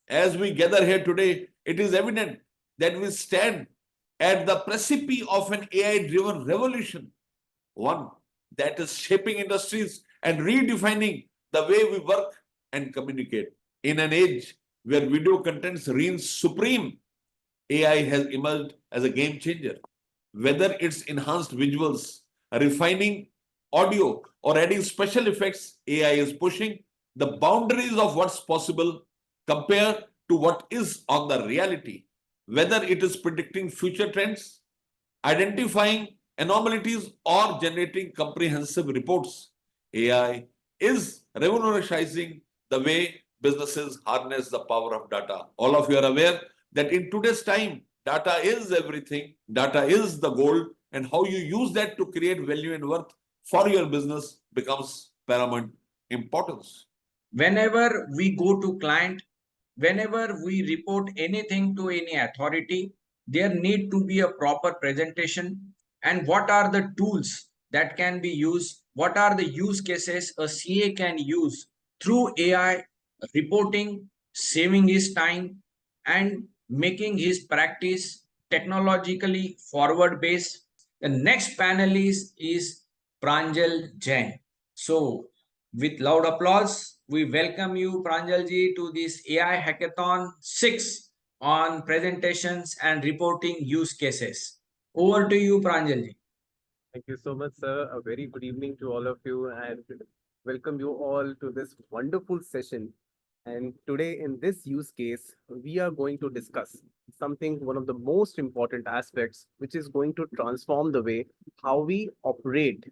As we gather here today, it is evident that we stand at the precipice of an AI-driven revolution, one that is shaping industries and redefining the way we work and communicate. In an age where video contents reigns supreme, AI has emerged as a game changer. Whether it's enhanced visuals, refining audio, or adding special effects, AI is pushing the boundaries of what's possible compared to what is on the reality. Whether it is predicting future trends, identifying anomalies, or generating comprehensive reports, AI is revolutionizing the way businesses harness the power of data. All of you are aware that in today's time, data is everything, data is the gold, and how you use that to create value and worth for your business becomes paramount importance. Whenever we go to client, whenever we report anything to any authority, there need to be a proper presentation. And what are the tools that can be used? What are the use cases a CA can use through AI reporting, saving his time and making his practice technologically forward based? The next panelist is Pranjal Jain. So with loud applause, we welcome you, Pranjalji, to this AI Hackathon 6 on presentations and reporting use cases. Over to you, Pranjalji. Thank you so much, sir. A very good evening to all of you and welcome you all to this wonderful session. And today, in this use case, we are going to discuss something, one of the most important aspects, which is going to transform the way how we operate,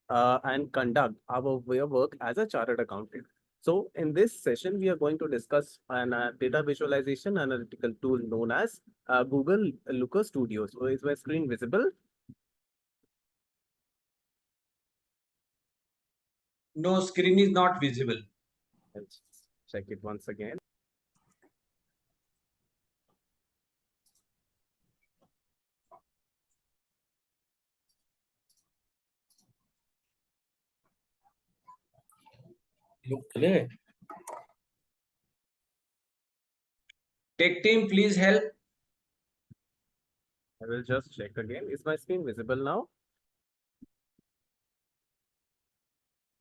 and conduct our way of work as a chartered accountant. So in this session, we are going to discuss an data visualization analytical tool known as Google Looker Studio. So is my screen visible? No, screen is not visible. Let's check it once again. Look clear. Tech team, please help. I will just check again. Is my screen visible now?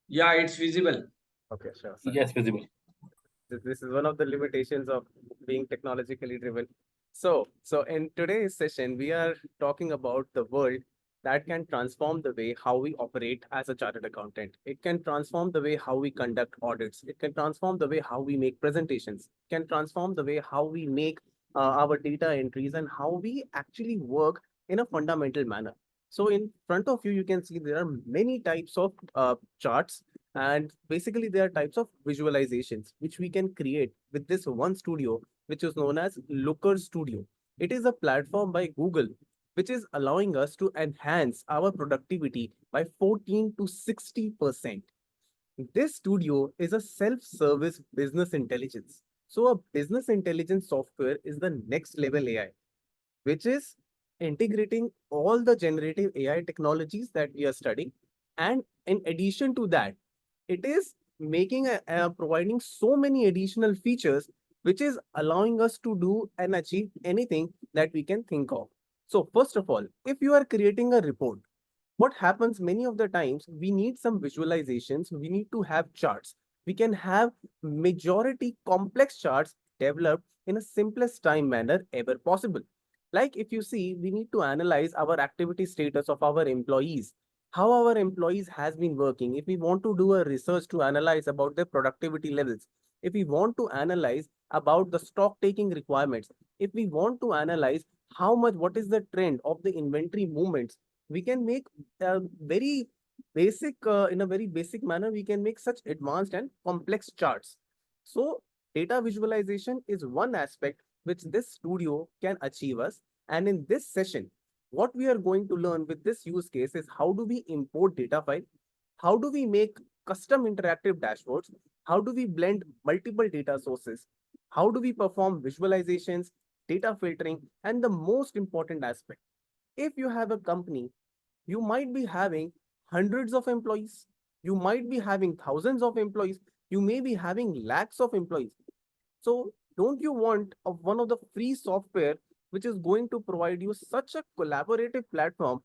Yeah, it's visible. Okay, sure. Sir. Yes, visible. This is one of the limitations of being technologically driven. So in today's session, we are talking about the world that can transform the way how we operate as a chartered accountant. It can transform the way how we conduct audits. It can transform the way how we make presentations. It can transform the way how we make our data entries and how we actually work in a fundamental manner. So in front of you, you can see there are many types of charts, and basically there are types of visualizations which we can create with this one studio, which is known as Looker Studio. It is a platform by Google which is allowing us to enhance our productivity by 14 to 60%. This studio is a self-service business intelligence. So a business intelligence software is the next level AI, which is integrating all the generative AI technologies that we are studying. And in addition to that, it is making providing so many additional features, which is allowing us to do and achieve anything that we can think of. So first of all, if you are creating a report, what happens many of the times, we need some visualizations, we need to have charts. We can have majority complex charts developed in a simplest time manner ever possible. Like if you see, we need to analyze our activity status of our employees, how our employees has been working. If we want to do a research to analyze about their productivity levels, if we want to analyze about the stock taking requirements, if we want to analyze how much, what is the trend of the inventory movements, we can make very basic, in a very basic manner, we can make such advanced and complex charts. So data visualization is one aspect which this studio can achieve us. And in this session, what we are going to learn with this use case is how do we import data file, how do we make custom interactive dashboards, how do we blend multiple data sources, how do we perform visualizations, data filtering, and the most important aspect, if you have a company, you might be having hundreds of employees, you might be having thousands of employees, You may be having lakhs of employees. So don't you want one of the free software which is going to provide you such a collaborative platform,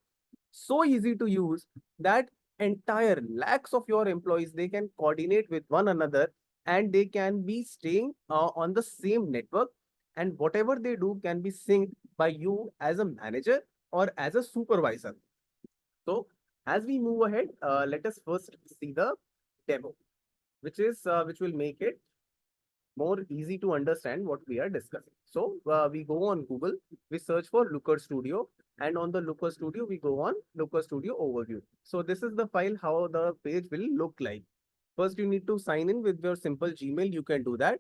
so easy to use that entire lakhs of your employees, they can coordinate with one another and they can be staying on the same network, and whatever they do can be synced by you as a manager or as a supervisor. So as we move ahead, let us first see the demo, which will make it more easy to understand what we are discussing. So we go on Google, we search for Looker Studio, and on the Looker Studio, we go on Looker Studio overview. So this is the file, how the page will look like. First, you need to sign in with your simple Gmail. You can do that.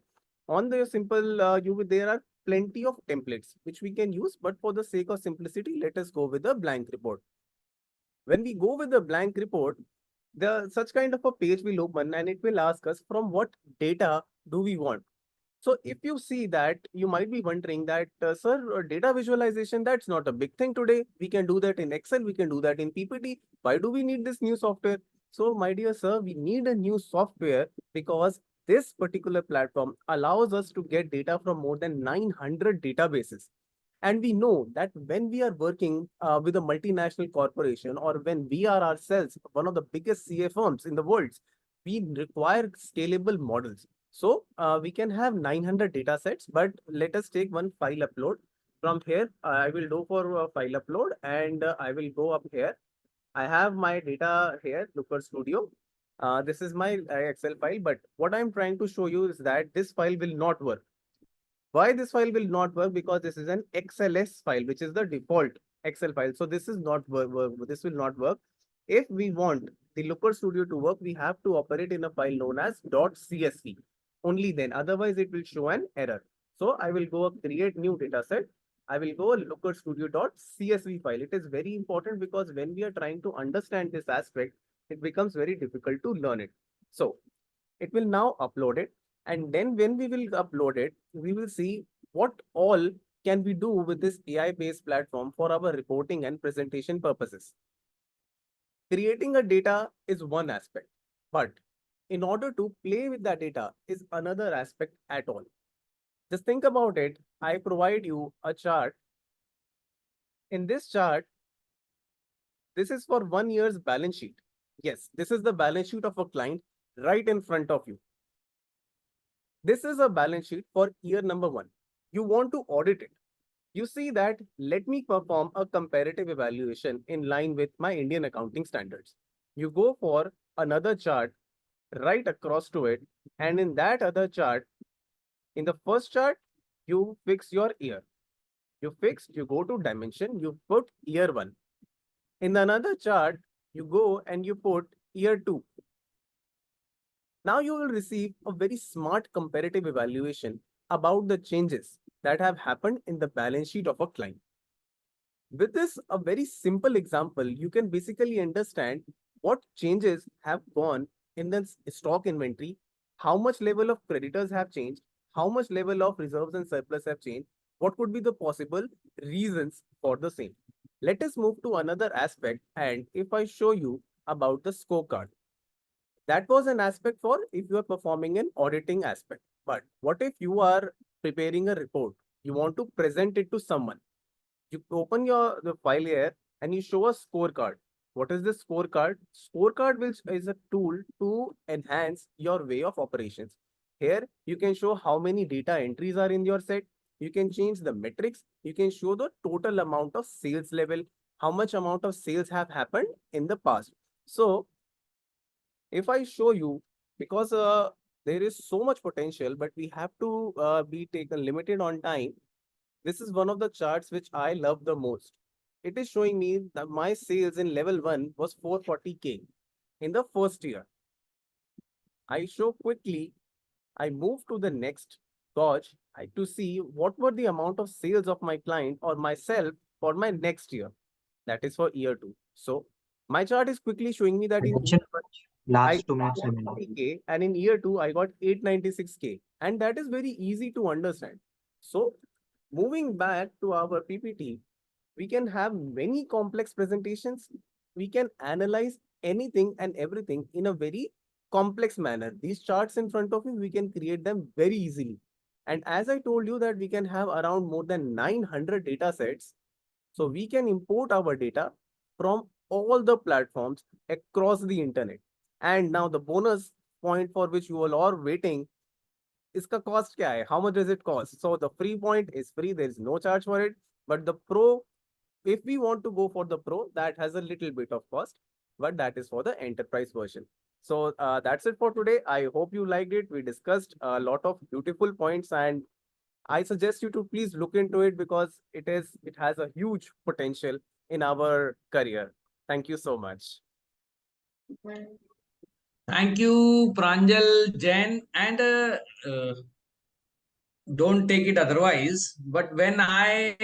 On the simple, there are plenty of templates which we can use, but for the sake of simplicity, let us go with a blank report. When we go with the blank report, such kind of a page will open and it will ask us from what data do we want. So if you see that, you might be wondering that, sir, data visualization, that's not a big thing today. We can do that in Excel, we can do that in PPT. Why do we need this new software? So my dear sir, we need a new software because this particular platform allows us to get data from more than 900 databases. And we know that when we are working with a multinational corporation, or when we are ourselves one of the biggest CA firms in the world, we require scalable models. So we can have 900 data sets, but let us take one file upload. From here, I will do for file upload, and I will go up here. I have my data here, Looker Studio. This is my Excel file, but what I'm trying to show you is that this file will not work. Why this file will not work? Because this is an XLS file, which is the default Excel file. So this is not work. This will not work. If we want the Looker Studio to work, we have to operate in a file known as .csv. Only then, otherwise it will show an error. So I will go create new data set. I will go Looker Studio.csv file. It is very important because when we are trying to understand this aspect, it becomes very difficult to learn it. So it will now upload it. And then when we will upload it, we will see what all can we do with this AI-based platform for our reporting and presentation purposes. Creating a data is one aspect, but in order to play with that data is another aspect at all. Just think about it. I provide you a chart. In this chart, this is for 1 year's balance sheet. Yes, this is the balance sheet of a client right in front of you. This is a balance sheet for year number 1. You want to audit it. You see that, let me perform a comparative evaluation in line with my Indian accounting standards. You go for another chart right across to it, and in that other chart, in the first chart, you fix your year. You go to dimension, you put year 1. In another chart, you go and you put year 2. Now you will receive a very smart comparative evaluation about the changes that have happened in the balance sheet of a client. With this, a very simple example, you can basically understand what changes have gone in the stock inventory, how much level of creditors have changed, how much level of reserves and surplus have changed, what could be the possible reasons for the same. Let us move to another aspect, and if I show you about the scorecard. That was an aspect for if you are performing an auditing aspect. But what if you are preparing a report? You want to present it to someone. You open the file here and you show a scorecard. What is this scorecard? Scorecard, which is a tool to enhance your way of operations. Here, you can show how many data entries are in your set. You can change the metrics. You can show the total amount of sales level, how much amount of sales have happened in the past. So if I show you, because there is so much potential, but we have to be taken limited on time. This is one of the charts which I love the most. It is showing me that my sales in level 1 was 440K in the first year. I show quickly, I move to the next gauge to see what were the amount of sales of my client or myself for my next year. That is for year 2. So my chart is quickly showing me that in Attention, I last 2 got minutes remaining. 40K, and in year 2, I got 896K. And that is very easy to understand. So moving back to our PPT, we can have many complex presentations. We can analyze anything and everything in a very complex manner. These charts in front of you, we can create them very easily. And as I told you that we can have around more than 900 data sets. So we can import our data from all the platforms across the internet. And now the bonus point for which you all are waiting, iska cost kya hai? How much does it cost? So the free point is free. There is no charge for it. But the pro, if we want to go for the pro, that has a little bit of cost, but that is for the enterprise version. So that's it for today. I hope you liked it. We discussed a lot of beautiful points, and I suggest you to please look into it because it has a huge potential in our career. Thank you so much. Thank you, Pranjal Jain. And don't take it otherwise. But when I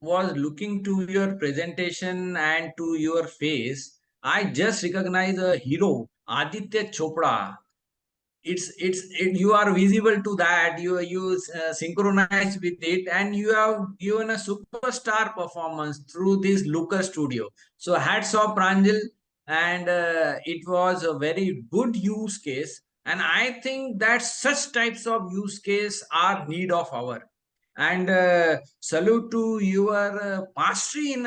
was looking to your presentation and to your face, I just recognized a hero, Aditya Chopra. You are visible to that. You synchronize with it, and you have given a superstar performance through this Looker Studio. So hats off, Pranjal, and it was a very good use case. And I think that such types of use case are need of our. And salute to your mastery in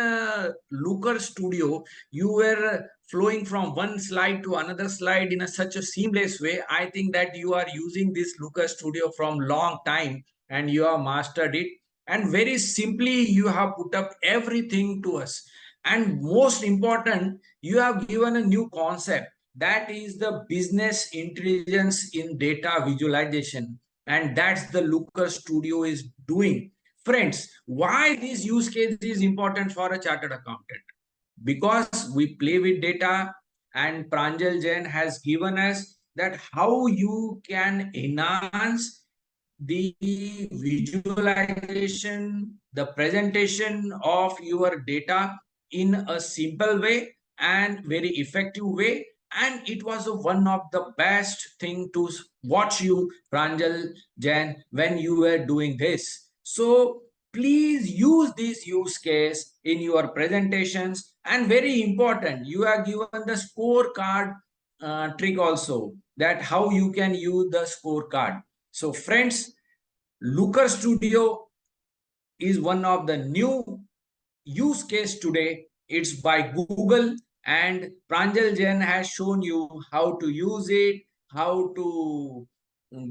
Looker Studio. You were flowing from one slide to another slide in such a seamless way. I think that you are using this Looker Studio from long time and you have mastered it. And very simply, you have put up everything to us. And most important, you have given a new concept, that is the business intelligence in data visualization. And that's the Looker Studio is doing. Friends, why this use case is important for a chartered accountant? Because we play with data, and Pranjal Jain has given us that how you can enhance the visualization, the presentation of your data in a simple way and very effective way. And it was one of the best thing to watch you, Pranjal Jain, when you were doing this. So please use this use case in your presentations. And very important, you are given the scorecard trick also, that how you can use the scorecard. So friends, Looker Studio is one of the new use case today. It's by Google, and Pranjal Jain has shown you how to use it, how to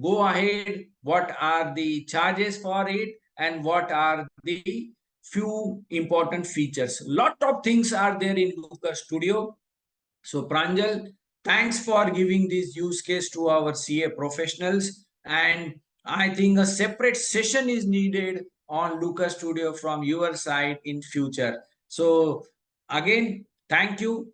go ahead, what are the charges for it, and what are the few important features. Lot of things are there in Looker Studio. So Pranjal, thanks for giving this use case to our CA professionals. And I think a separate session is needed on Looker Studio from your side in future. So again, thank you.